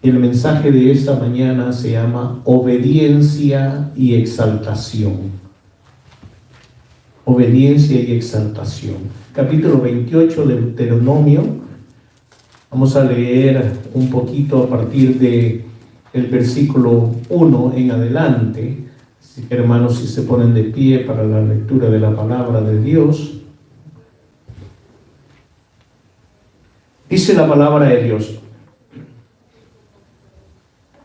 El mensaje de esta mañana se llama obediencia y exaltación. Obediencia y exaltación. Capítulo 28 de Deuteronomio. Vamos a leer un poquito a partir de el versículo 1 en adelante. Hermanos, si se ponen de pie para la lectura de la palabra de Dios. Dice la palabra de Dios: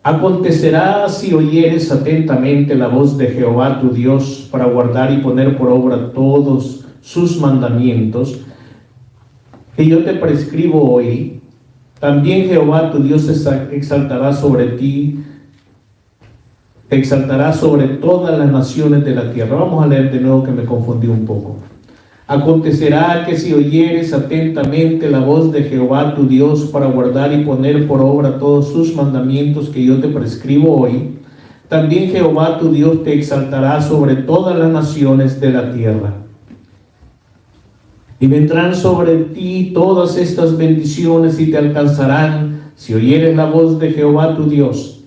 acontecerá si oyeres atentamente la voz de Jehová tu Dios para guardar y poner por obra todos sus mandamientos que yo te prescribo hoy, también Jehová tu Dios exaltará sobre ti, te exaltará sobre todas las naciones de la tierra. Vamos a leer de nuevo, que me confundí un poco. Acontecerá que si oyeres atentamente la voz de Jehová tu Dios para guardar y poner por obra todos sus mandamientos que yo te prescribo hoy, también Jehová tu Dios te exaltará sobre todas las naciones de la tierra. Y vendrán sobre ti todas estas bendiciones y te alcanzarán si oyeres la voz de Jehová tu Dios.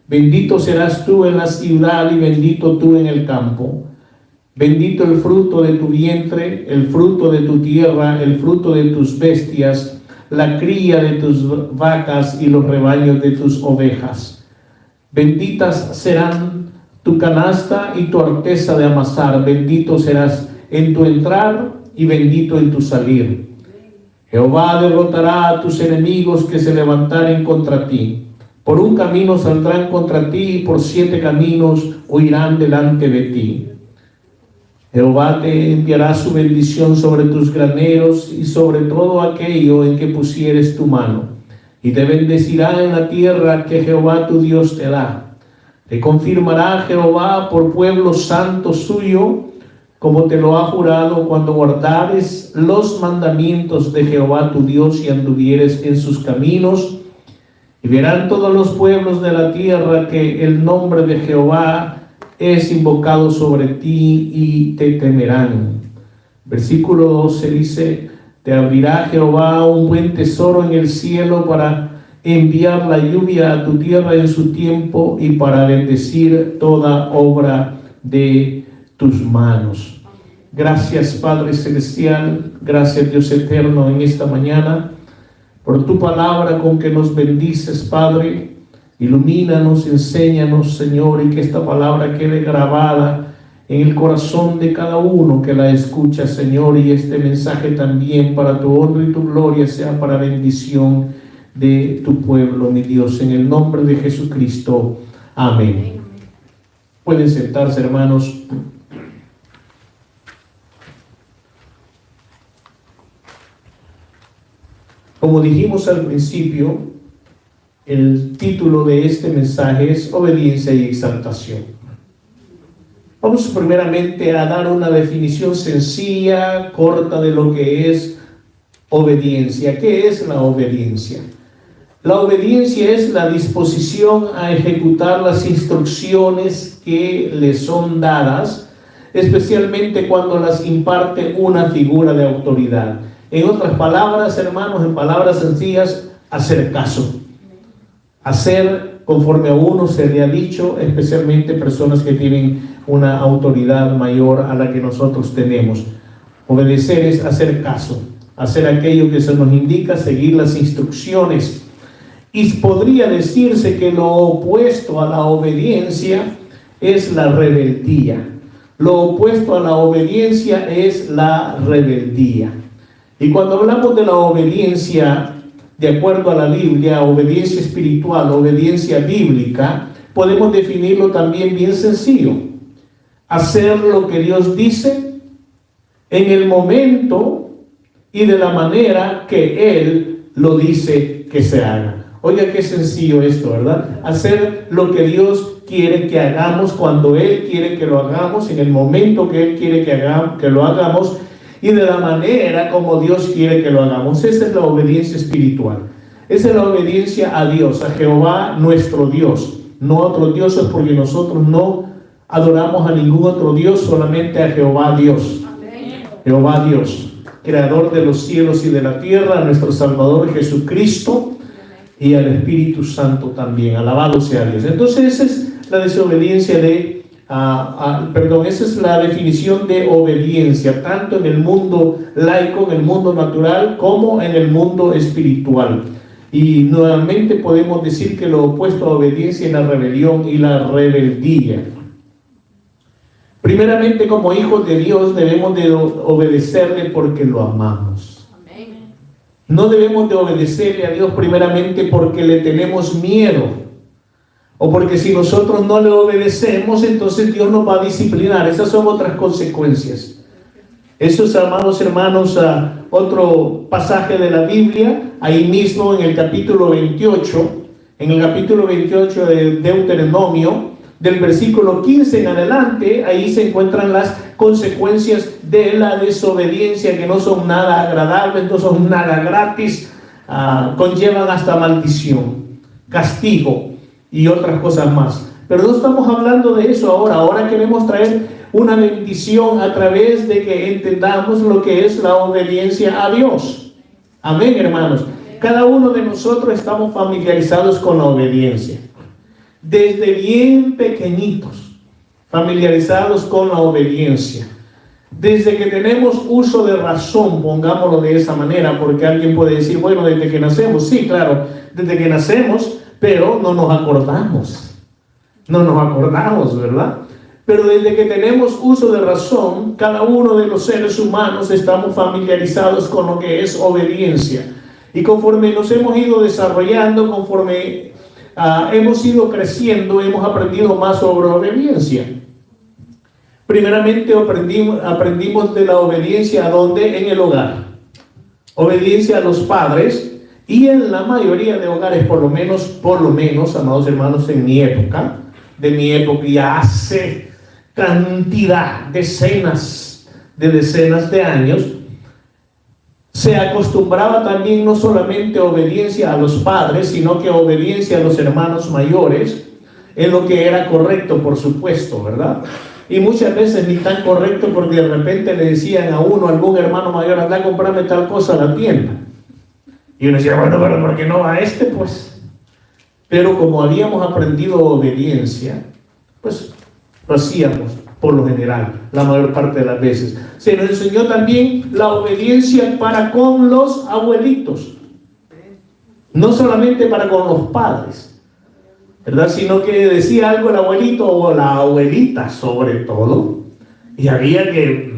Bendito serás tú en la ciudad y bendito tú en el campo. Bendito el fruto de tu vientre, el fruto de tu tierra, el fruto de tus bestias, la cría de tus vacas y los rebaños de tus ovejas. Benditas serán tu canasta y tu arteza de amasar. Bendito serás en tu entrar y bendito en tu salir. Jehová derrotará a tus enemigos que se levantaren contra ti. Por un camino saldrán contra ti y por 7 caminos huirán delante de ti. Jehová te enviará su bendición sobre tus graneros y sobre todo aquello en que pusieres tu mano, y te bendecirá en la tierra que Jehová tu Dios te da. Te confirmará Jehová por pueblo santo suyo, como te lo ha jurado, cuando guardares los mandamientos de Jehová tu Dios y anduvieres en sus caminos. Y verán todos los pueblos de la tierra que el nombre de Jehová es invocado sobre ti y te temerán. Versículo 12 dice: te abrirá Jehová un buen tesoro en el cielo para enviar la lluvia a tu tierra en su tiempo y para bendecir toda obra de tus manos. Gracias, Padre Celestial, gracias, Dios eterno, en esta mañana por tu palabra con que nos bendices, Padre. Ilumínanos, enséñanos, Señor, y que esta palabra quede grabada en el corazón de cada uno que la escucha, Señor, y este mensaje también para tu honra y tu gloria sea para bendición de tu pueblo, mi Dios, en el nombre de Jesucristo. Amén. Pueden sentarse, hermanos. Como dijimos al principio, el título de este mensaje es obediencia y exaltación. Vamos primeramente a dar una definición sencilla, corta de lo que es obediencia. ¿Qué es la obediencia? La obediencia es la disposición a ejecutar las instrucciones que le son dadas, especialmente cuando las imparte una figura de autoridad. En otras palabras, hermanos, en palabras sencillas, hacer caso. Hacer conforme a uno se le ha dicho, especialmente personas que tienen una autoridad mayor a la que nosotros tenemos. Obedecer es hacer caso, hacer aquello que se nos indica, seguir las instrucciones. Y podría decirse que lo opuesto a la obediencia es la rebeldía. Lo opuesto a la obediencia es la rebeldía. Y cuando hablamos de la obediencia, de acuerdo a la Biblia, obediencia espiritual, obediencia bíblica, podemos definirlo también bien sencillo. Hacer lo que Dios dice en el momento y de la manera que Él lo dice que se haga. Oiga, qué sencillo esto, ¿verdad? Hacer lo que Dios quiere que hagamos, cuando Él quiere que lo hagamos, en el momento que Él quiere que lo hagamos, y de la manera como Dios quiere que lo hagamos. Esa es la obediencia espiritual. Esa es la obediencia a Dios, a Jehová nuestro Dios, no a otros dioses, porque nosotros no adoramos a ningún otro Dios, solamente a Jehová Dios. Amén. Jehová Dios, creador de los cielos y de la tierra, a nuestro Salvador Jesucristo. y al Espíritu Santo también. Alabado sea Dios. Entonces esa es la desobediencia esa es la definición de obediencia, tanto en el mundo laico, en el mundo natural, como en el mundo espiritual. Y nuevamente podemos decir que lo opuesto a obediencia es la rebelión y la rebeldía. Primeramente, como hijos de Dios, debemos de obedecerle porque lo amamos. Amén. No debemos de obedecerle a Dios primeramente porque le tenemos miedo, o porque si nosotros no le obedecemos, entonces Dios nos va a disciplinar. Esas son otras consecuencias. Eso es, amados hermanos, otro pasaje de la Biblia, ahí mismo en el capítulo 28, de Deuteronomio, del versículo 15 en adelante, ahí se encuentran las consecuencias de la desobediencia, que no son nada agradables, no son nada gratis, conllevan hasta maldición, castigo y otras cosas más. Pero no estamos hablando de eso ahora queremos traer una bendición a través de que entendamos lo que es la obediencia a Dios. Amén, hermanos. Cada uno de nosotros estamos familiarizados con la obediencia. Desde bien pequeñitos, familiarizados con la obediencia. Desde que tenemos uso de razón, pongámoslo de esa manera, porque alguien puede decir, bueno, desde que nacemos, sí, claro, desde que nacemos, pero no nos acordamos, ¿verdad? Pero desde que tenemos uso de razón, cada uno de los seres humanos estamos familiarizados con lo que es obediencia. Y conforme nos hemos ido desarrollando, conforme hemos ido creciendo, hemos aprendido más sobre obediencia. Primeramente aprendimos de la obediencia, ¿a dónde? En el hogar. Obediencia a los padres, y en la mayoría de hogares, por lo menos, amados hermanos, de mi época, ya hace cantidad, decenas de años, se acostumbraba también no solamente obediencia a los padres, sino que obediencia a los hermanos mayores, en lo que era correcto, por supuesto, ¿verdad? Y muchas veces ni tan correcto, porque de repente le decían a uno, algún hermano mayor, anda a comprarme tal cosa a la tienda. Y uno decía, bueno, pero ¿por qué no va pues? Pero como habíamos aprendido obediencia, pues lo hacíamos por lo general, la mayor parte de las veces. Se nos enseñó también la obediencia para con los abuelitos, no solamente para con los padres, ¿verdad? Sino que decía algo el abuelito o la abuelita sobre todo, y había que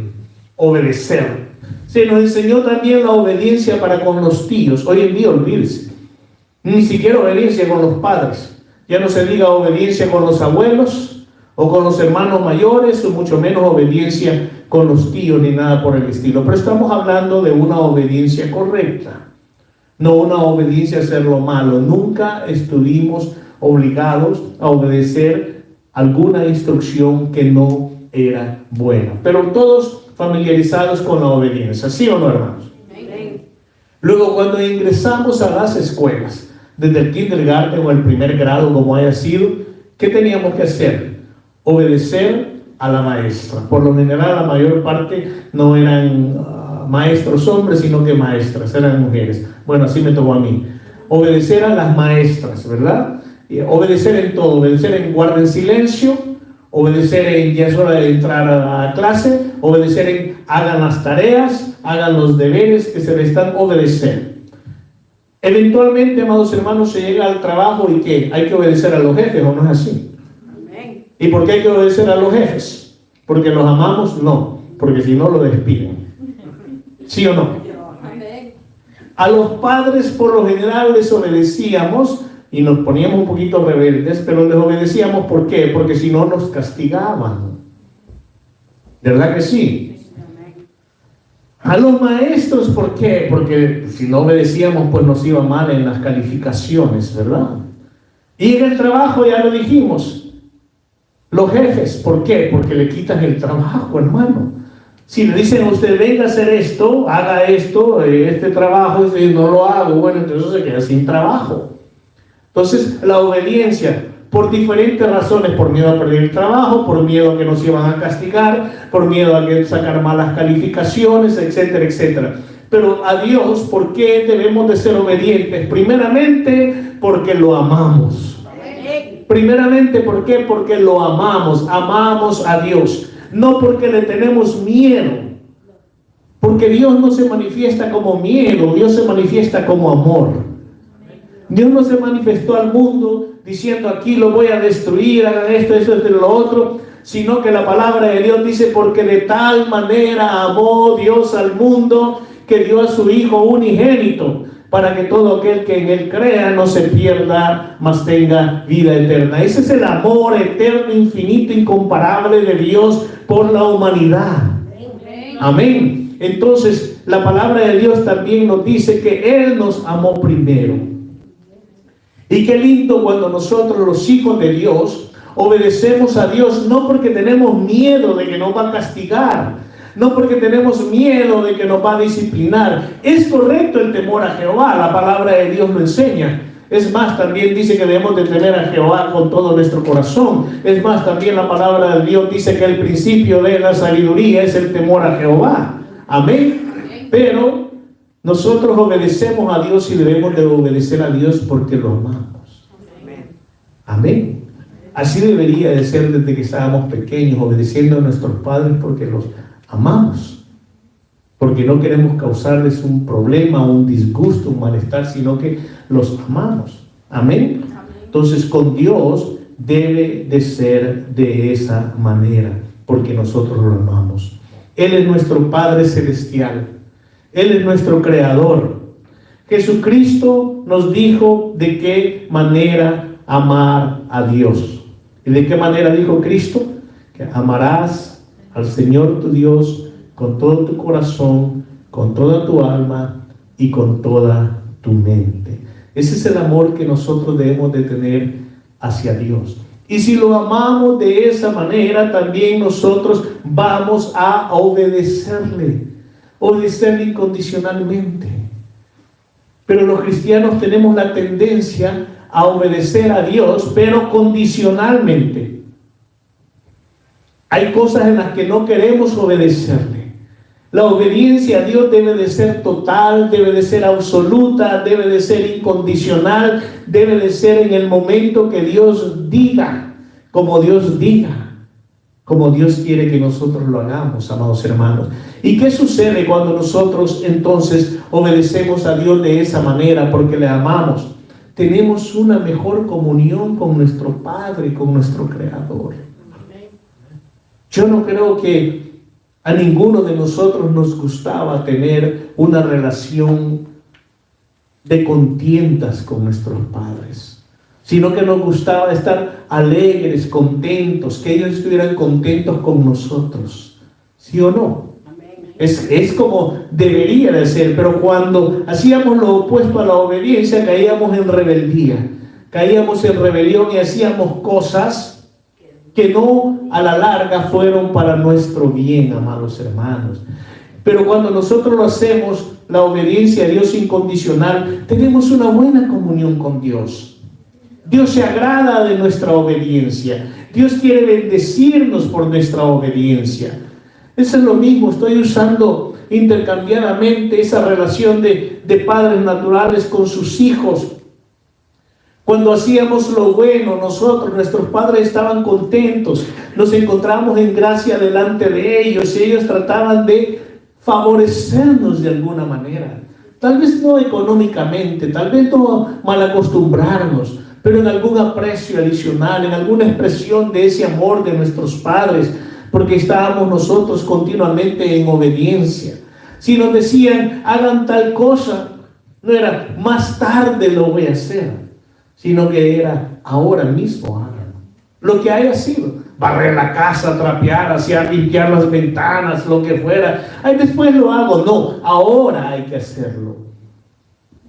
obedecer. Se nos enseñó también la obediencia para con los tíos. Hoy en día, olvídese, ni siquiera obediencia con los padres, ya no se diga obediencia con los abuelos o con los hermanos mayores, o mucho menos obediencia con los tíos, ni nada por el estilo. Pero estamos hablando de una obediencia correcta, no una obediencia a hacer lo malo. Nunca estuvimos obligados a obedecer alguna instrucción que no era buena, pero todos familiarizados con la obediencia, ¿sí o no, hermanos? Luego, cuando ingresamos a las escuelas, desde el kindergarten o el primer grado, como haya sido, ¿qué teníamos que hacer? Obedecer a la maestra. Por lo general, la mayor parte no eran maestros hombres, sino que maestras, eran mujeres. Bueno, así me tocó a mí. Obedecer a las maestras, ¿verdad? Obedecer en todo, obedecer en guarden silencio, obedecer en ya es hora de entrar a la clase, obedecer en hagan las tareas, hagan los deberes que se les están, obedecer. Eventualmente, amados hermanos, se llega al trabajo y ¿qué? Hay que obedecer a los jefes, ¿o no es así? Amén. ¿Y por qué hay que obedecer a los jefes? ¿Porque los amamos? No, porque si no, lo despiden. ¿Sí o no? Amén. A los padres por lo general les obedecíamos y nos poníamos un poquito rebeldes, pero les obedecíamos, ¿por qué? Porque si no nos castigaban. ¿Verdad que sí? A los maestros, ¿por qué? Porque si no obedecíamos, pues nos iba mal en las calificaciones, ¿verdad? Y en el trabajo, ya lo dijimos, los jefes, ¿por qué? Porque le quitan el trabajo, hermano. Si le dicen a usted, venga a hacer esto, haga esto, este trabajo, y no lo hago, bueno, entonces se queda sin trabajo. Entonces, la obediencia, por diferentes razones, por miedo a perder el trabajo, por miedo a que nos iban a castigar, por miedo a que sacar malas calificaciones, etcétera, etcétera. Pero a Dios, ¿por qué debemos de ser obedientes? Primeramente, porque lo amamos. Primeramente, ¿por qué? Porque lo amamos. Amamos a Dios. No porque le tenemos miedo. Porque Dios no se manifiesta como miedo. Dios se manifiesta como amor. Dios no se manifestó al mundo diciendo aquí lo voy a destruir, hagan esto, eso, esto y lo otro, sino que la palabra de Dios dice porque de tal manera amó Dios al mundo que dio a su Hijo unigénito para que todo aquel que en Él crea no se pierda, mas tenga vida eterna. Ese es el amor eterno, infinito, incomparable de Dios por la humanidad. Amén. Entonces la palabra de Dios también nos dice que Él nos amó primero. Y qué lindo cuando nosotros, los hijos de Dios, obedecemos a Dios, no porque tenemos miedo de que nos va a castigar, no porque tenemos miedo de que nos va a disciplinar. Es correcto el temor a Jehová, la palabra de Dios lo enseña. Es más, también dice que debemos de temer a Jehová con todo nuestro corazón. Es más, también la palabra de Dios dice que el principio de la sabiduría es el temor a Jehová. Amén. Pero nosotros obedecemos a Dios y debemos de obedecer a Dios porque lo amamos. Amén. Así debería de ser desde que estábamos pequeños, obedeciendo a nuestros padres porque los amamos. Porque no queremos causarles un problema, un disgusto, un malestar, sino que los amamos. Amén. Entonces con Dios debe de ser de esa manera, porque nosotros lo amamos. Él es nuestro Padre Celestial. Él es nuestro Creador. Jesucristo nos dijo de qué manera amar a Dios. ¿Y de qué manera dijo Cristo? Que amarás al Señor tu Dios con todo tu corazón, con toda tu alma y con toda tu mente. Ese es el amor que nosotros debemos de tener hacia Dios. Y si lo amamos de esa manera, también nosotros vamos a obedecerle incondicionalmente. Pero los cristianos tenemos la tendencia a obedecer a Dios, pero condicionalmente. Hay cosas en las que no queremos obedecerle. La obediencia a Dios debe de ser total, debe de ser absoluta, debe de ser incondicional, debe de ser en el momento que Dios diga, como Dios diga, como Dios quiere que nosotros lo hagamos, amados hermanos. ¿Y qué sucede cuando nosotros entonces obedecemos a Dios de esa manera porque le amamos? Tenemos una mejor comunión con nuestro Padre, con nuestro Creador. Yo no creo que a ninguno de nosotros nos gustaba tener una relación de contiendas con nuestros padres, sino que nos gustaba estar alegres, contentos, que ellos estuvieran contentos con nosotros. ¿Sí o no? Es como debería de ser, pero cuando hacíamos lo opuesto a la obediencia, caíamos en rebeldía, caíamos en rebelión y hacíamos cosas que no a la larga fueron para nuestro bien, amados hermanos. Pero cuando nosotros lo hacemos, la obediencia a Dios incondicional, tenemos una buena comunión con Dios. Dios se agrada de nuestra obediencia. Dios quiere bendecirnos por nuestra obediencia. Eso es lo mismo, estoy usando intercambiadamente esa relación de padres naturales con sus hijos. Cuando hacíamos lo bueno, nosotros, nuestros padres estaban contentos, nos encontramos en gracia delante de ellos, y ellos trataban de favorecernos de alguna manera. Tal vez no económicamente, tal vez no mal acostumbrarnos, pero en algún aprecio adicional, en alguna expresión de ese amor de nuestros padres, porque estábamos nosotros continuamente en obediencia. Si nos decían, hagan tal cosa, no era más tarde lo voy a hacer, sino que era ahora mismo hagan. Lo que haya sido, barrer la casa, trapear, hacia limpiar las ventanas, lo que fuera. Ay, después lo hago. No, ahora hay que hacerlo.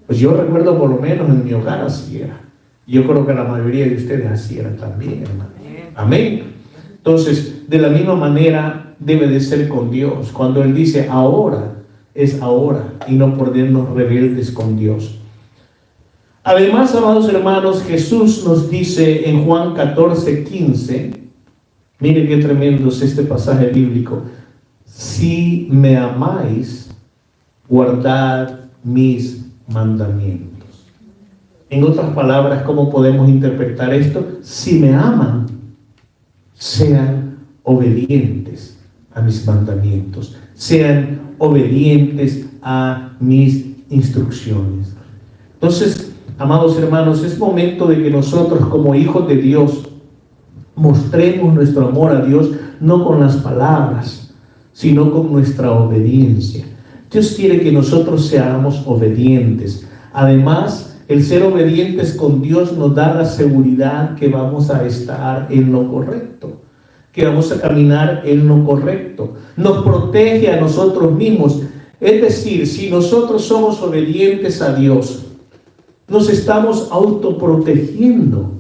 Pues yo recuerdo por lo menos en mi hogar así era. Yo creo que la mayoría de ustedes así eran también, hermano. Amén. Entonces, de la misma manera debe de ser con Dios. Cuando Él dice ahora, es ahora y no ponernos rebeldes con Dios. Además, amados hermanos, Jesús nos dice en Juan 14:15, miren qué tremendo es este pasaje bíblico: si me amáis, guardad mis mandamientos. En otras palabras, ¿cómo podemos interpretar esto? Si me aman, sean obedientes a mis mandamientos, sean obedientes a mis instrucciones. Entonces, amados hermanos, es momento de que nosotros como hijos de Dios mostremos nuestro amor a Dios no con las palabras, sino con nuestra obediencia. Dios quiere que nosotros seamos obedientes. Además, el ser obedientes con Dios nos da la seguridad que vamos a estar en lo correcto, que vamos a caminar en lo correcto. Nos protege a nosotros mismos. Es decir, si nosotros somos obedientes a Dios, nos estamos autoprotegiendo.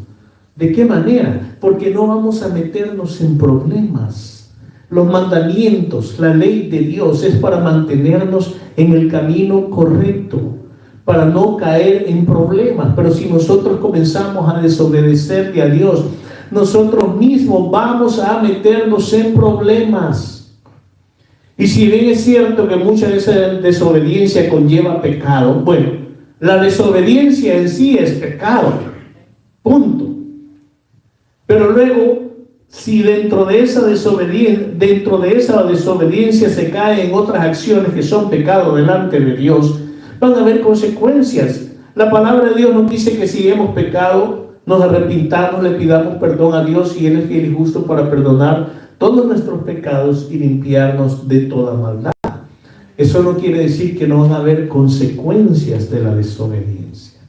¿De qué manera? Porque no vamos a meternos en problemas. Los mandamientos, la ley de Dios es para mantenernos en el camino correcto, para no caer en problemas. Pero si nosotros comenzamos a desobedecerle a Dios, nosotros mismos vamos a meternos en problemas. Y si bien es cierto que mucha de esa desobediencia conlleva pecado, bueno, la desobediencia en sí es pecado, punto. Pero luego, si dentro de esa desobediencia se cae en otras acciones que son pecado delante de Dios, van a haber consecuencias. La palabra de Dios nos dice que si hemos pecado, nos arrepintamos, le pidamos perdón a Dios y Él es fiel y justo para perdonar todos nuestros pecados y limpiarnos de toda maldad. Eso no quiere decir que no van a haber consecuencias de la desobediencia.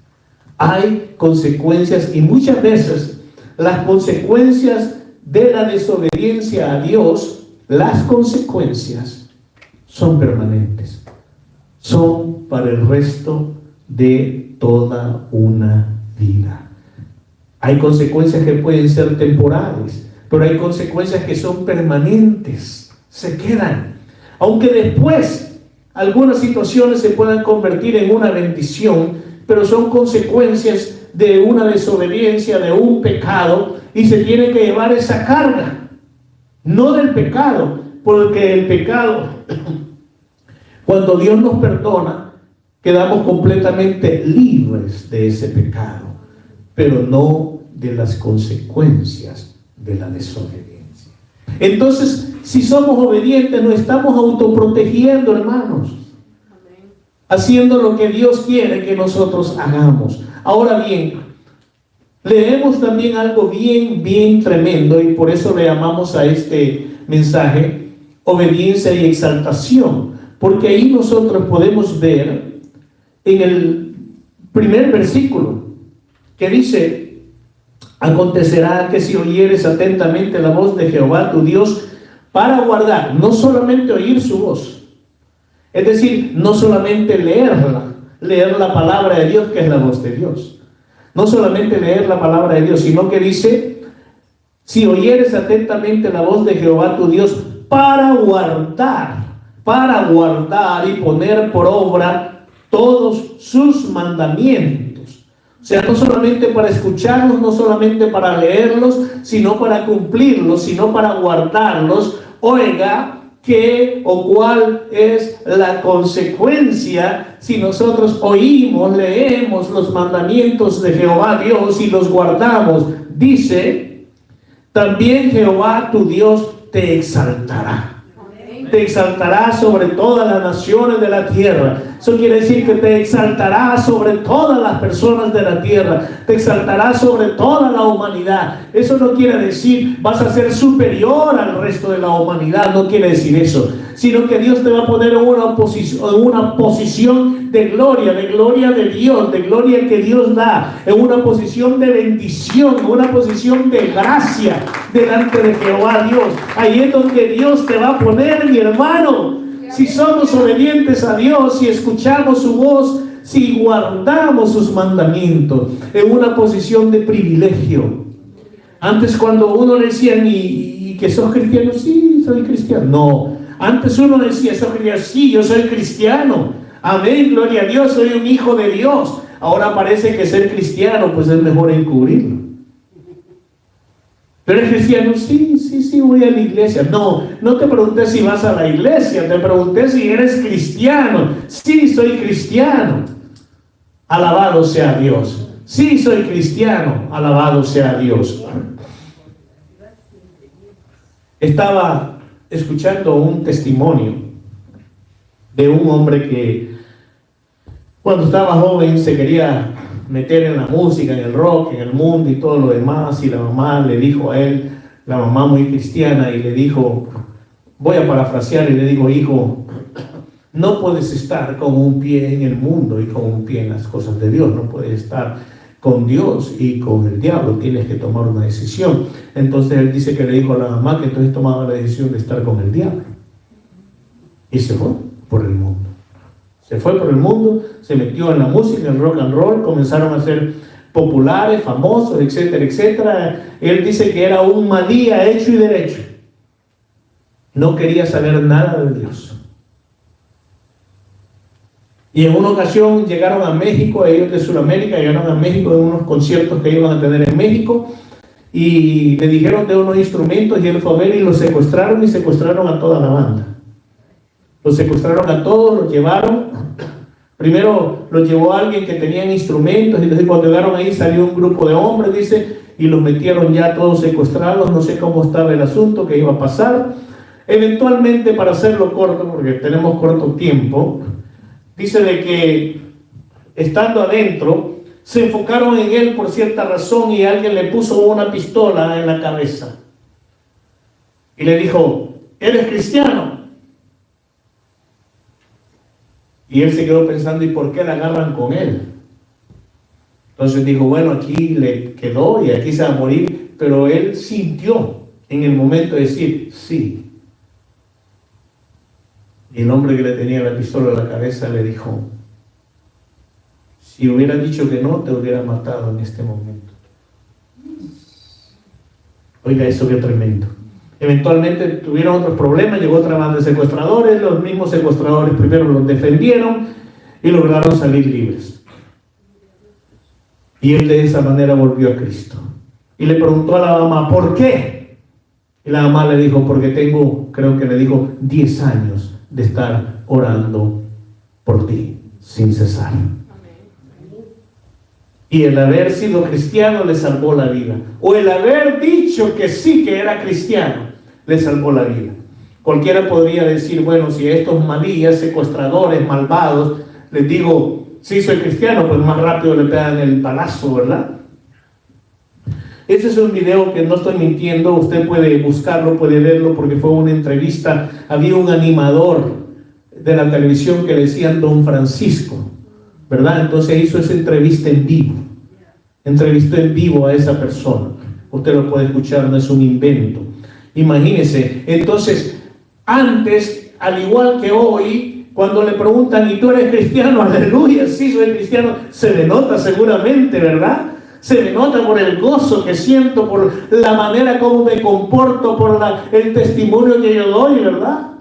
Hay consecuencias y muchas veces las consecuencias de la desobediencia a Dios, las consecuencias son permanentes, son para el resto de toda una vida. Hay consecuencias que pueden ser temporales, pero hay consecuencias que son permanentes, se quedan. Aunque después algunas situaciones se puedan convertir en una bendición, pero son consecuencias de una desobediencia, de un pecado, y se tiene que llevar esa carga, no del pecado, porque el pecado, cuando Dios nos perdona, quedamos completamente libres de ese pecado, pero no de las consecuencias de la desobediencia. Entonces, si somos obedientes, nos estamos autoprotegiendo, hermanos, haciendo lo que Dios quiere que nosotros hagamos. Ahora bien, leemos también algo bien tremendo, y por eso le llamamos a este mensaje obediencia y exaltación, porque ahí nosotros podemos ver en el primer versículo que dice: acontecerá que si oyeres atentamente la voz de Jehová tu Dios para guardar, no solamente oír su voz, es decir, no solamente leer la palabra de Dios, que es la voz de Dios, no solamente leer la palabra de Dios, sino que dice: si oyeres atentamente la voz de Jehová tu Dios para guardar y poner por obra todos sus mandamientos. O sea, no solamente para escucharlos, no solamente para leerlos, sino para cumplirlos, sino para guardarlos. Oiga, ¿qué o cuál es la consecuencia si nosotros oímos, leemos los mandamientos de Jehová Dios y los guardamos? Dice: también Jehová tu Dios te exaltará. Te exaltará sobre todas las naciones de la tierra. Eso quiere decir que te exaltará sobre todas las personas de la tierra. Te exaltará sobre toda la humanidad. Eso no quiere decir vas a ser superior al resto de la humanidad. No quiere decir eso. Sino que Dios te va a poner en una posición de gloria de Dios, de gloria que Dios da, en una posición de bendición, en una posición de gracia delante de Jehová Dios. Ahí es donde Dios te va a poner, mi hermano. Si somos obedientes a Dios, si escuchamos su voz, si guardamos sus mandamientos, en una posición de privilegio. Antes, cuando uno le decía: ¿y que sos cristiano? Sí, soy cristiano. No. Antes uno decía: ¿sos cristiano? Sí, yo soy cristiano. Amén, gloria a Dios, soy un hijo de Dios. Ahora parece que ser cristiano pues es mejor encubrirlo. ¿Pero eres cristiano? Sí, voy a la iglesia. No te pregunté si vas a la iglesia, te pregunté si eres cristiano. Sí, soy cristiano. Alabado sea Dios. Sí, soy cristiano, alabado sea Dios. Estaba escuchando un testimonio de un hombre que cuando estaba joven se quería meter en la música, en el rock, en el mundo y todo lo demás, y la mamá le dijo a él, la mamá muy cristiana, y le dijo, voy a parafrasear, y le digo, hijo, no puedes estar con un pie en el mundo y con un pie en las cosas de Dios, no puedes estar con Dios y con el diablo, tienes que tomar una decisión. Entonces él dice que le dijo a la mamá que entonces tomaba la decisión de estar con el diablo, y se fue por el mundo. Se fue por el mundo, se metió en la música, en el rock and roll, comenzaron a ser populares, famosos, etcétera, etcétera. Él dice que era un malía hecho y derecho. No quería saber nada de Dios. Y en una ocasión llegaron a México, ellos de Sudamérica llegaron a México en unos conciertos que iban a tener en México, y le dijeron de unos instrumentos, y él fue a ver y los secuestraron, y secuestraron a toda la banda. Los secuestraron a todos, los llevaron. Primero los llevó a alguien que tenía instrumentos, y entonces cuando llegaron ahí salió un grupo de hombres, dice, y los metieron ya todos secuestrados. No sé cómo estaba el asunto, qué iba a pasar. Eventualmente, para hacerlo corto, porque tenemos corto tiempo, dice de que estando adentro se enfocaron en él por cierta razón, y alguien le puso una pistola en la cabeza y le dijo, ¿eres cristiano? Y él se quedó pensando, ¿y por qué la agarran con él? Entonces dijo, bueno, aquí le quedó y aquí se va a morir. Pero él sintió en el momento de decir, sí. Y el hombre que le tenía la pistola en la cabeza le dijo, si hubiera dicho que no, te hubiera matado en este momento. Oiga, eso qué tremendo. Eventualmente tuvieron otros problemas, llegó otra banda de secuestradores, los mismos secuestradores primero los defendieron y lograron salir libres. Y él de esa manera volvió a Cristo. Y le preguntó a la mamá, ¿por qué? Y la mamá le dijo, porque tengo, creo que le dijo, 10 años de estar orando por ti sin cesar. Y el haber sido cristiano le salvó la vida. O el haber dicho que sí que era cristiano le salvó la vida. Cualquiera podría decir, bueno, si a estos malías, secuestradores, malvados, les digo, sí soy cristiano, pues más rápido le pegan el palazo, ¿verdad? Ese es un video que no estoy mintiendo, usted puede buscarlo, puede verlo, porque fue una entrevista. Había un animador de la televisión que le decían Don Francisco, ¿verdad? Entonces hizo esa entrevista en vivo. Entrevistó en vivo a esa persona. Usted lo puede escuchar, no es un invento. Imagínese. Entonces, antes, al igual que hoy, cuando le preguntan, ¿y tú eres cristiano? Aleluya, sí, soy cristiano. Se le nota seguramente, ¿verdad? Se me nota por el gozo que siento, por la manera como me comporto, por el testimonio que yo doy, ¿verdad?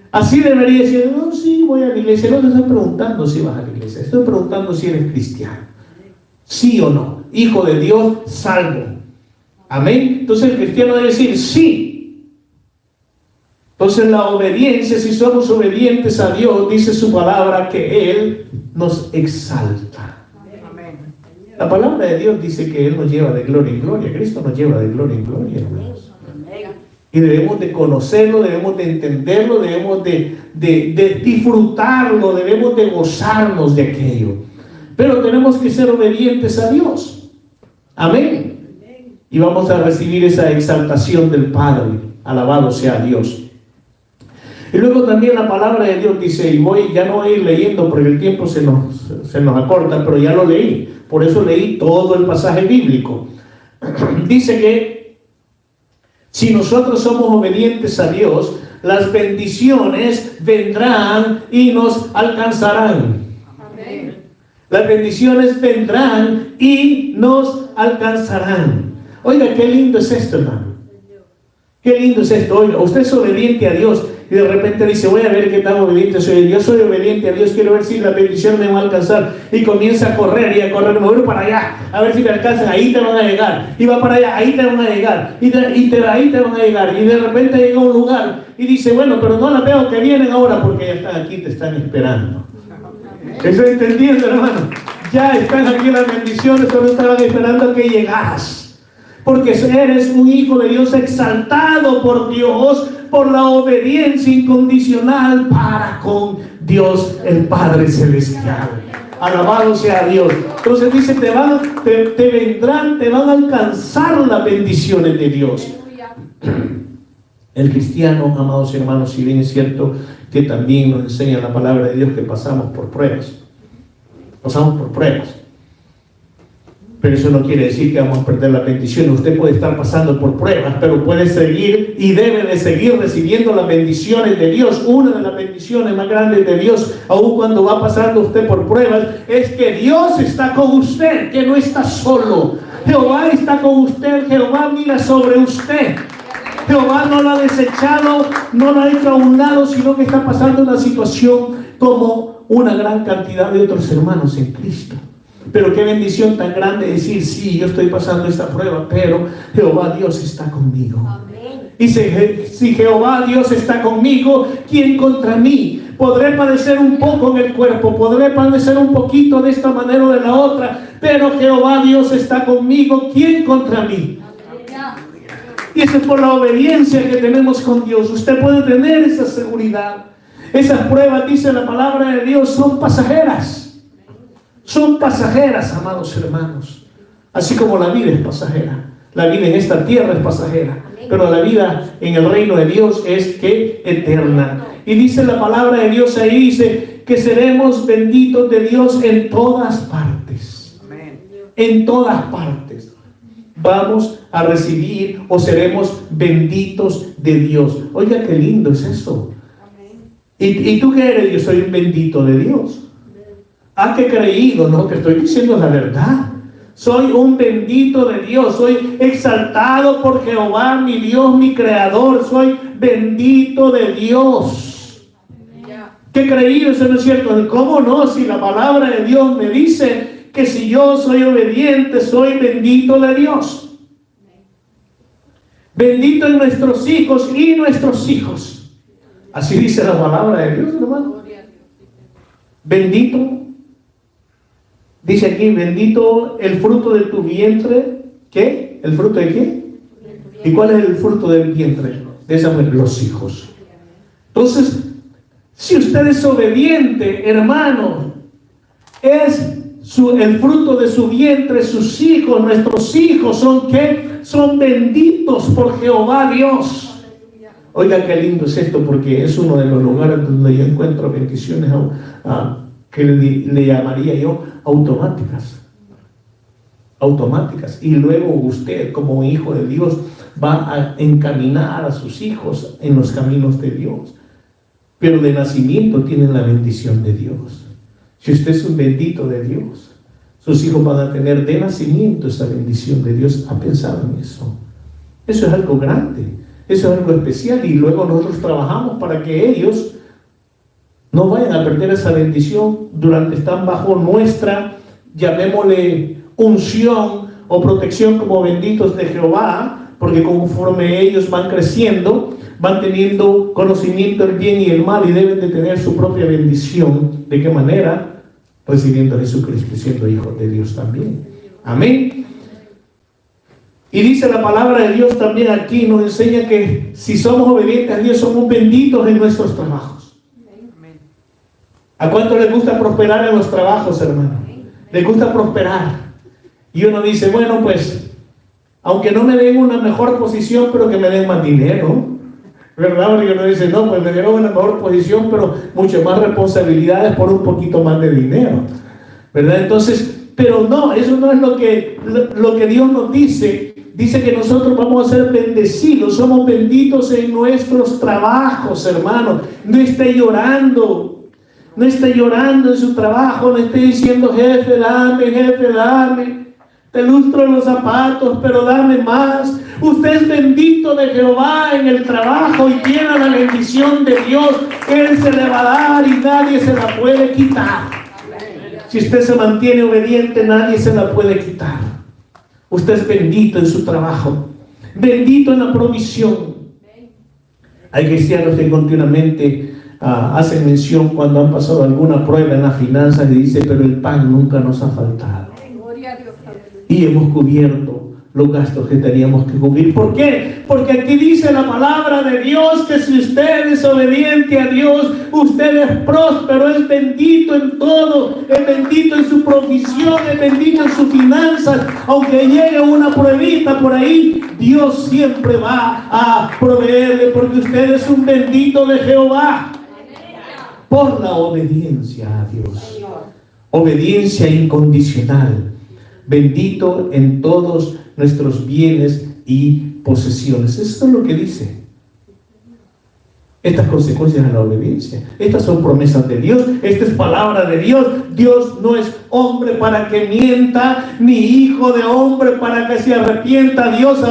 Así debería decir, no, sí, voy a la iglesia. No te estoy preguntando si vas a la iglesia, estoy preguntando si eres cristiano. Sí o no, hijo de Dios, salvo. Amén. Entonces el cristiano debe decir sí. Entonces la obediencia, si somos obedientes a Dios, dice su palabra que Él nos exalta. La palabra de Dios dice que Él nos lleva de gloria en gloria. Cristo nos lleva de gloria en gloria, hermanos. Y debemos de conocerlo, debemos de entenderlo, debemos de disfrutarlo, debemos de gozarnos de aquello. Pero tenemos que ser obedientes a Dios. Amén. Y vamos a recibir esa exaltación del Padre. Alabado sea Dios. Y luego también la palabra de Dios dice, y ya no voy a ir leyendo porque el tiempo se nos acorta, pero ya lo leí. Por eso leí todo el pasaje bíblico. Dice que si nosotros somos obedientes a Dios, las bendiciones vendrán y nos alcanzarán. Amén. Las bendiciones vendrán y nos alcanzarán. Oiga, qué lindo es esto, hermano. Qué lindo es esto. Oiga, usted es obediente a Dios y de repente dice, voy a ver qué tan obediente soy. Yo soy obediente a Dios, quiero ver si la bendición me va a alcanzar. Y comienza a correr y a correr. Me voy para allá, a ver si me alcanzan. Ahí te van a llegar. Y va para allá, ahí te van a llegar. Ahí te van a llegar. Y de repente llega a un lugar y dice, bueno, pero no las veo que vienen ahora porque ya están aquí, te están esperando. ¿Estoy entendiendo, hermano? Ya están aquí las bendiciones, solo estaban esperando que llegaras. Porque eres un hijo de Dios exaltado por Dios, por la obediencia incondicional para con Dios el Padre Celestial. Alabado sea Dios. Entonces dice, te vendrán, te van a alcanzar las bendiciones de Dios. El cristiano, amados hermanos, si bien es cierto que también nos enseña la palabra de Dios que pasamos por pruebas. Pasamos por pruebas. Pero eso no quiere decir que vamos a perder la bendición. Usted puede estar pasando por pruebas, pero puede seguir y debe de seguir recibiendo las bendiciones de Dios. Una de las bendiciones más grandes de Dios, aun cuando va pasando usted por pruebas, es que Dios está con usted, que no está solo. Jehová está con usted, Jehová mira sobre usted. Jehová no lo ha desechado, no lo ha hecho a un lado, sino que está pasando una situación como una gran cantidad de otros hermanos en Cristo. Pero qué bendición tan grande decir, sí, yo estoy pasando esta prueba, pero Jehová Dios está conmigo. Amén. Dice, si Jehová Dios está conmigo, ¿quién contra mí? Podré padecer un poco en el cuerpo, podré padecer un poquito de esta manera o de la otra, pero Jehová Dios está conmigo, ¿quién contra mí? Y eso es por la obediencia que tenemos con Dios. Usted puede tener esa seguridad. Esas pruebas, dice la palabra de Dios, son pasajeras. Son pasajeras, amados hermanos. Así como la vida es pasajera. La vida en esta tierra es pasajera. Pero la vida en el reino de Dios es que eterna. Y dice la palabra de Dios ahí, dice que seremos benditos de Dios en todas partes. En todas partes. Vamos a recibir o seremos benditos de Dios. Oiga, qué lindo es eso. ¿Y tú qué eres? Yo soy un bendito de Dios. ¿A qué creído? No, que estoy diciendo la verdad. Soy un bendito de Dios. Soy exaltado por Jehová, mi Dios, mi creador. Soy bendito de Dios. ¿Qué creído? Eso no es cierto. ¿Cómo no? Si la palabra de Dios me dice que si yo soy obediente, soy bendito de Dios. Bendito en nuestros hijos y nuestros hijos. Así dice la palabra de Dios, hermano. Bendito. Dice aquí, bendito el fruto de tu vientre. ¿Qué? ¿El fruto de qué? ¿Y cuál es el fruto del vientre? De esa mujer, los hijos. Entonces, si usted es obediente, hermano, es el fruto de su vientre, sus hijos, nuestros hijos, ¿son qué? Son benditos por Jehová Dios. Oiga, qué lindo es esto, porque es uno de los lugares donde yo encuentro bendiciones que le llamaría yo automáticas. Automáticas. Y luego usted, como hijo de Dios, va a encaminar a sus hijos en los caminos de Dios. Pero de nacimiento tienen la bendición de Dios. Si usted es un bendito de Dios, sus hijos van a tener de nacimiento esa bendición de Dios. ¿Ha pensado en eso? Eso es algo grande, eso es algo especial, y luego nosotros trabajamos para que ellos no vayan a perder esa bendición están bajo nuestra, llamémosle, unción o protección como benditos de Jehová, porque conforme ellos van creciendo, van teniendo conocimiento del bien y el mal, y deben de tener su propia bendición. ¿De qué manera? Recibiendo a Jesucristo y siendo hijos de Dios también. Amén. Y dice la palabra de Dios también aquí, nos enseña que si somos obedientes a Dios, somos benditos en nuestros trabajos. ¿A cuánto les gusta prosperar en los trabajos, hermano? Les gusta prosperar. Y uno dice, bueno, pues, aunque no me den una mejor posición, pero que me den más dinero, ¿verdad? Porque uno dice, no, pues me dieron una mejor posición, pero mucho más responsabilidades por un poquito más de dinero, ¿verdad? Entonces, pero no, eso no es lo que Dios nos dice. Dice que nosotros vamos a ser bendecidos, somos benditos en nuestros trabajos, hermano. No esté llorando. No esté llorando en su trabajo, no esté diciendo, jefe, dame, te lustro los zapatos, pero dame más. Usted es bendito de Jehová en el trabajo y tiene la bendición de Dios. Él se le va a dar y nadie se la puede quitar. Si usted se mantiene obediente, nadie se la puede quitar. Usted es bendito en su trabajo, bendito en la provisión. Hay cristianos que continuamente hacen mención cuando han pasado alguna prueba en las finanzas y dice, pero el pan nunca nos ha faltado. Y hemos cubierto los gastos que teníamos que cubrir. ¿Por qué? Porque aquí dice la palabra de Dios que si usted es obediente a Dios, usted es próspero, es bendito en todo, es bendito en su provisión, es bendito en sus finanzas. Aunque llegue una pruebita por ahí, Dios siempre va a proveerle, porque usted es un bendito de Jehová por la obediencia a Dios. Obediencia incondicional. Bendito en todos nuestros bienes y posesiones. Eso es lo que dice. Estas consecuencias de la obediencia. Estas son promesas de Dios. Esta es palabra de Dios. Dios no es hombre para que mienta, ni hijo de hombre para que se arrepienta. Dios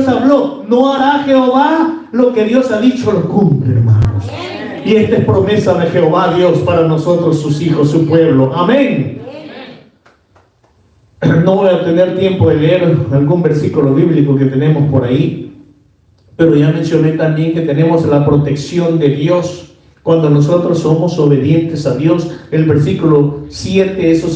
habló. No hará Jehová lo que Dios ha dicho, lo cumple, hermanos. Y esta es promesa de Jehová Dios para nosotros, sus hijos, su pueblo. Amén. No voy a tener tiempo de leer algún versículo bíblico que tenemos por ahí, pero ya mencioné también que tenemos la protección de Dios cuando nosotros somos obedientes a Dios. El versículo 7, ese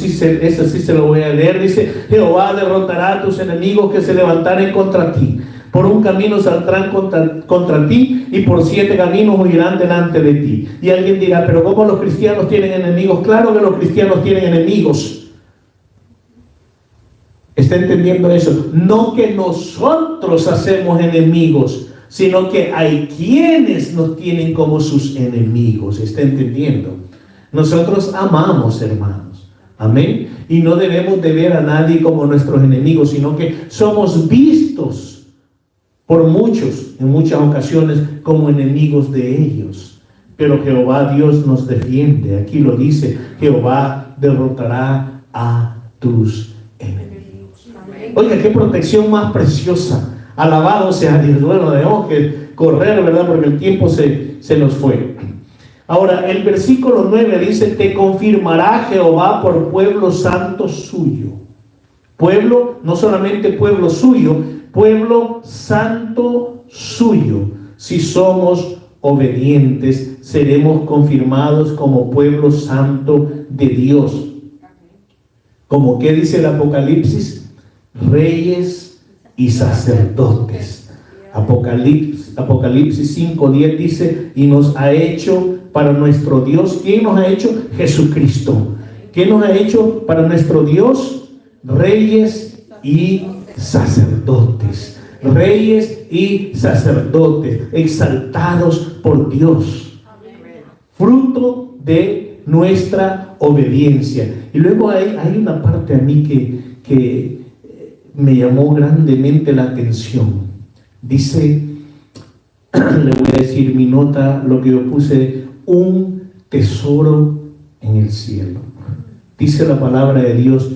sí se lo voy a leer, dice: Jehová derrotará a tus enemigos que se levantaren contra ti. Por un camino saldrán contra ti, y por 7 caminos huirán delante de ti. Y alguien dirá, pero ¿cómo los cristianos tienen enemigos? Claro que los cristianos tienen enemigos. ¿Está entendiendo eso? No que nosotros hacemos enemigos, sino que hay quienes nos tienen como sus enemigos. ¿Está entendiendo? Nosotros amamos, hermanos. Amén. Y no debemos de ver a nadie como nuestros enemigos, sino que somos vistos por muchos, en muchas ocasiones, como enemigos de ellos. Pero Jehová Dios nos defiende. Aquí lo dice: Jehová derrotará a tus enemigos. Oiga, qué protección más preciosa. Alabado sea Dios. Bueno, debemos que correr, ¿verdad? Porque el tiempo se nos fue. Ahora, el versículo 9 dice: te confirmará Jehová por pueblo santo suyo. Pueblo, no solamente pueblo suyo, pueblo santo suyo. Si somos obedientes, seremos confirmados como pueblo santo de Dios. ¿Como qué dice el Apocalipsis? Reyes y sacerdotes. Apocalipsis 5:10 dice: y nos ha hecho para nuestro Dios. ¿Quién nos ha hecho? Jesucristo. ¿Quién nos ha hecho para nuestro Dios? Reyes y sacerdotes. Reyes y sacerdotes, exaltados por Dios, fruto de nuestra obediencia. Y luego hay una parte a mí que me llamó grandemente la atención. Dice, le voy a decir mi nota, lo que yo puse: un tesoro en el cielo. Dice la palabra de Dios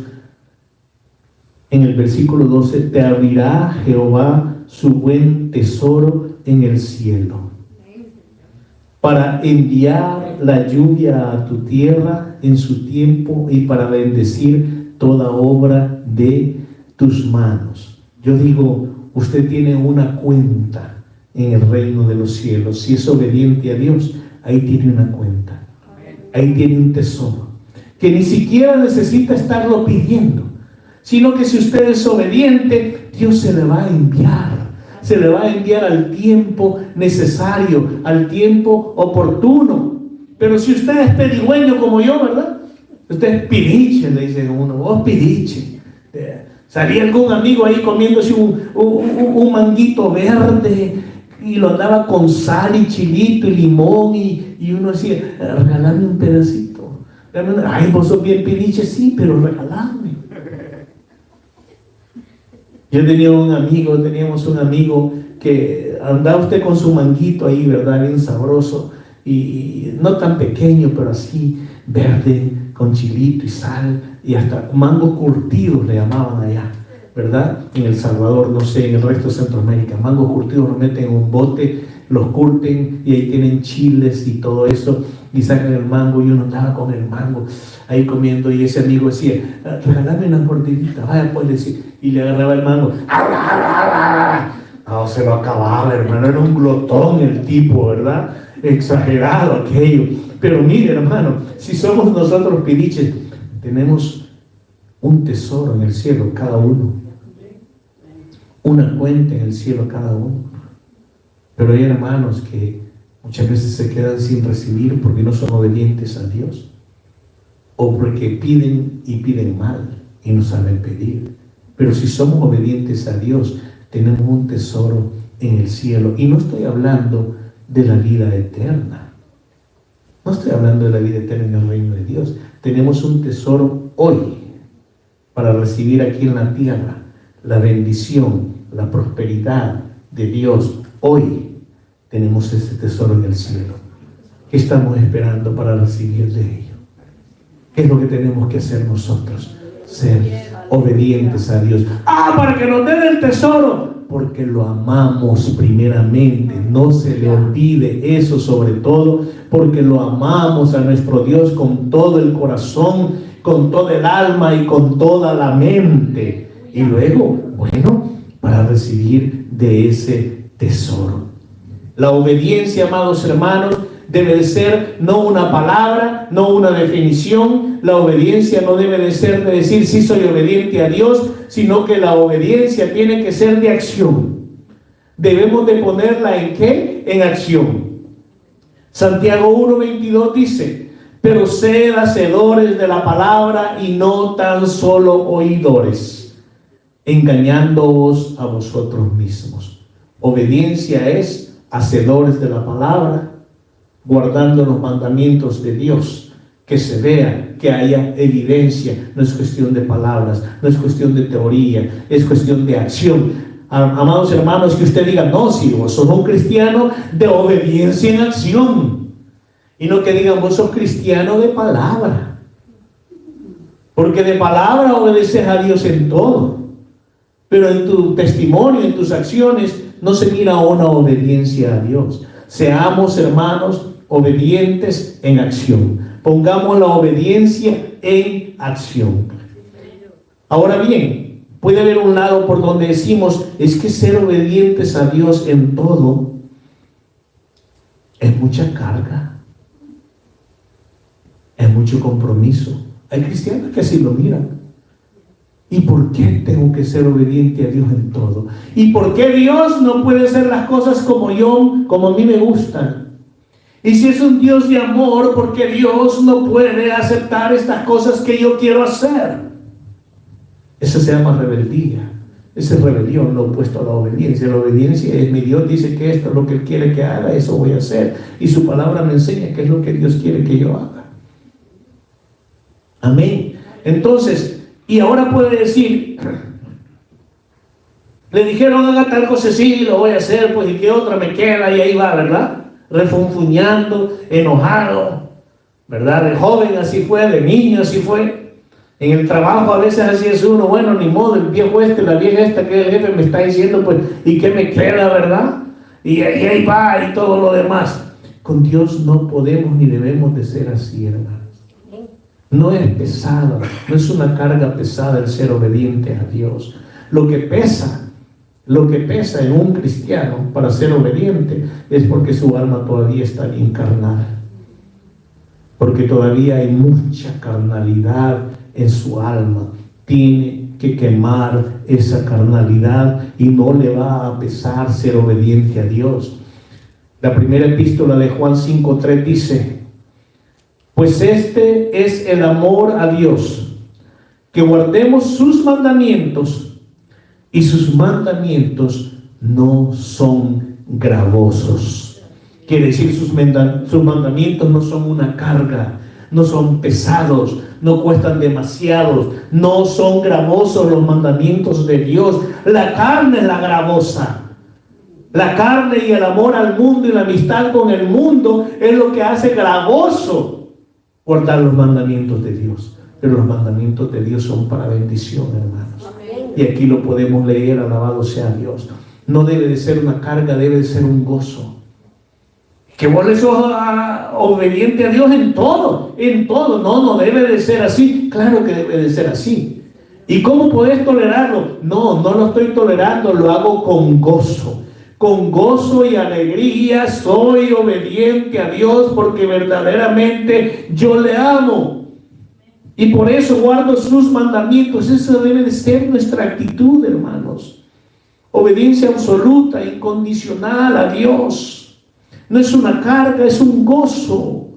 en el versículo 12: te abrirá Jehová su buen tesoro en el cielo, para enviar la lluvia a tu tierra en su tiempo, y para bendecir toda obra de tus manos. Yo digo, usted tiene una cuenta en el reino de los cielos. Si es obediente a Dios, ahí tiene una cuenta. Ahí tiene un tesoro que ni siquiera necesita estarlo pidiendo, sino que si usted es obediente, Dios se le va a enviar. Se le va a enviar al tiempo necesario, al tiempo oportuno. Pero si usted es pedigüeño como yo, ¿verdad? Usted es piriche, le dicen a uno. Vos piriche. Salía algún amigo ahí comiéndose un manguito verde y lo andaba con sal y chilito y limón, y uno decía: regálame un pedacito. Ay, vos sos bien piriche. Sí, pero regálame. Teníamos un amigo que andaba usted con su manguito ahí, ¿verdad? Bien sabroso, y no tan pequeño, pero así, verde, con chilito y sal, y hasta mangos curtidos le llamaban allá, ¿verdad? En El Salvador, no sé, en el resto de Centroamérica. Mangos curtidos los meten en un bote, los curten, y ahí tienen chiles y todo eso, y sacan el mango, y uno andaba con el mango ahí comiendo, y ese amigo decía: regálame una mordidita. Vaya, pues, decía, y le agarraba el mango. No, se lo acababa, hermano, era un glotón el tipo, ¿verdad? exagerado aquello. Pero mire, hermano, si somos nosotros piliches, tenemos un tesoro en el cielo cada uno, una cuenta en el cielo cada uno. Pero hay hermanos que muchas veces se quedan sin recibir porque no son obedientes a Dios, o porque piden y piden mal y no saben pedir. Pero si somos obedientes a Dios, tenemos un tesoro en el cielo. Y no estoy hablando de la vida eterna. No estoy hablando de la vida eterna en el reino de Dios. Tenemos un tesoro hoy para recibir aquí en la tierra la bendición, la prosperidad de Dios. Hoy tenemos ese tesoro en el cielo. ¿Qué estamos esperando para recibir de ello? ¿Qué es lo que tenemos que hacer nosotros? Ser obedientes a Dios. Para que nos den el tesoro, porque lo amamos primeramente. No se le olvide eso, sobre todo porque lo amamos a nuestro Dios con todo el corazón, con toda el alma y con toda la mente. Y luego, bueno, para recibir de ese tesoro. La obediencia, amados hermanos, debe de ser no una palabra, no una definición. La obediencia no debe de ser de decir sí soy obediente a Dios, sino que la obediencia tiene que ser de acción. Debemos de ponerla ¿en qué? En acción. Santiago 1:22 dice: pero sed hacedores de la palabra y no tan solo oidores, engañándoos a vosotros mismos. Obediencia es hacedores de la palabra, guardando los mandamientos de Dios, que se vea, que haya evidencia. No es cuestión de palabras, no es cuestión de teoría, es cuestión de acción. Amados hermanos, que usted diga: no, si vos sos un cristiano de obediencia en acción, y no que digan: vos sos cristiano de palabra, porque de palabra obedeces a Dios en todo, pero en tu testimonio, en tus acciones, no se mira una obediencia a Dios. Seamos, hermanos, obedientes en acción. Pongamos la obediencia en acción. Ahora bien, puede haber un lado por donde decimos: es que ser obedientes a Dios en todo es mucha carga, es mucho compromiso. Hay cristianos que así lo miran. ¿Y por qué tengo que ser obediente a Dios en todo? ¿Y por qué Dios no puede hacer las cosas como a mí me gustan? Y si es un Dios de amor, ¿por qué Dios no puede aceptar estas cosas que yo quiero hacer? Eso se llama rebeldía. Esa es rebelión, lo opuesto a la obediencia. La obediencia es: mi Dios dice que esto es lo que Él quiere que haga, eso voy a hacer. Y su palabra me enseña qué es lo que Dios quiere que yo haga. Amén. Entonces, y ahora puede decir: le dijeron haga tal cosa, sí, lo voy a hacer, pues, y qué otra me queda, y ahí va, ¿verdad? Refunfuñando, enojado, ¿verdad? De joven así fue, de niño así fue. En el trabajo a veces así es uno: bueno, ni modo, el viejo este, la vieja esta que el jefe me está diciendo, pues, ¿y qué me queda, verdad? Y ahí va, y todo lo demás. Con Dios no podemos ni debemos de ser así, hermanos. No es pesada, no es una carga pesada el ser obediente a Dios. Lo que pesa en un cristiano para ser obediente es porque su alma todavía está bien carnal, porque todavía hay mucha carnalidad en su alma. Tiene que quemar esa carnalidad y no le va a pesar ser obediente a Dios. La primera epístola de Juan 5:3 dice: pues este es el amor a Dios, que guardemos sus mandamientos, y sus mandamientos no son gravosos. Quiere decir, sus mandamientos no son una carga, no son pesados, no cuestan demasiado, no son gravosos los mandamientos de Dios. La carne es la gravosa. La carne y el amor al mundo y la amistad con el mundo es lo que hace gravoso guardar los mandamientos de Dios. Pero los mandamientos de Dios son para bendición, hermanos. Amén. Y aquí lo podemos leer: alabado sea Dios. No debe de ser una carga, debe de ser un gozo. Que vos le sos obediente a Dios en todo, en todo. No debe de ser así. Claro que debe de ser así. ¿Y cómo podés tolerarlo? No lo estoy tolerando, lo hago con gozo. con gozo y alegría soy obediente a Dios porque verdaderamente yo le amo. Y por eso guardo sus mandamientos. Esa debe de ser nuestra actitud, hermanos. Obediencia absoluta, incondicional a Dios. No es una carga, es un gozo.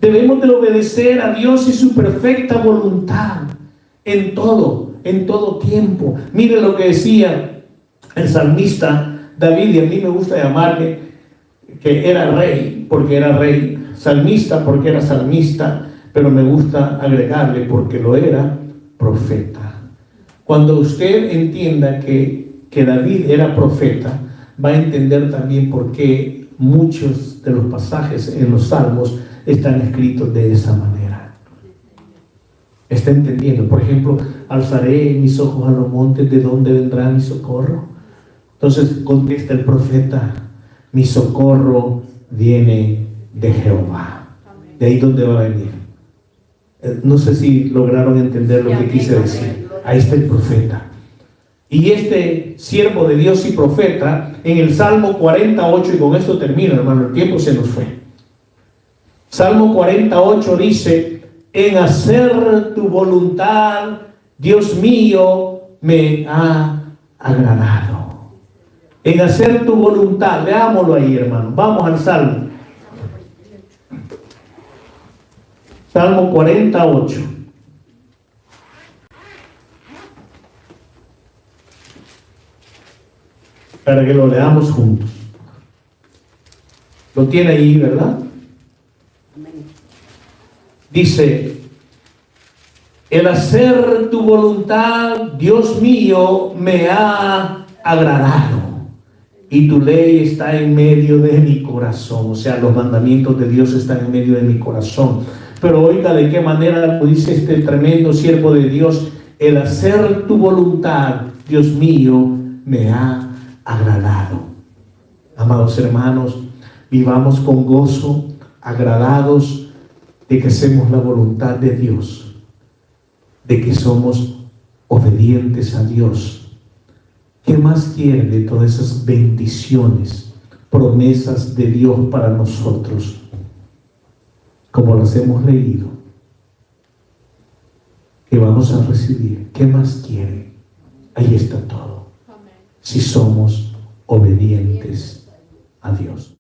Debemos de obedecer a Dios y su perfecta voluntad en todo tiempo. Mire lo que decía el salmista David, y a mí me gusta llamarle que era rey, porque era rey, salmista porque era salmista, pero me gusta agregarle porque lo era profeta. Cuando usted entienda que David era profeta, va a entender también por qué muchos de los pasajes en los salmos están escritos de esa manera. ¿Está entendiendo? Por ejemplo, alzaré mis ojos a los montes, ¿de dónde vendrá mi socorro? Entonces contesta el profeta, mi socorro viene de Jehová. De ahí donde va a venir. No sé si lograron entender lo que quise decir. Ahí está el profeta. Y este siervo de Dios y profeta, en el Salmo 48, y con esto termino, hermano, el tiempo se nos fue. Salmo 48 dice, en hacer tu voluntad, Dios mío, me ha agradado. En hacer tu voluntad, leámoslo ahí, hermano. Vamos al Salmo. Salmo 48. Para que lo leamos juntos. Lo tiene ahí, ¿verdad? Dice, el hacer tu voluntad, Dios mío, me ha agradado. Y tu ley está en medio de mi corazón. O sea, los mandamientos de Dios están en medio de mi corazón. Pero oiga de qué manera lo dice este tremendo siervo de Dios. El hacer tu voluntad, Dios mío, me ha agradado. Amados hermanos, vivamos con gozo, agradados de que hacemos la voluntad de Dios, de que somos obedientes a Dios. ¿Qué más quiere de todas esas bendiciones, promesas de Dios para nosotros? Como las hemos leído, que vamos a recibir. ¿Qué más quiere? Ahí está todo. Si somos obedientes a Dios.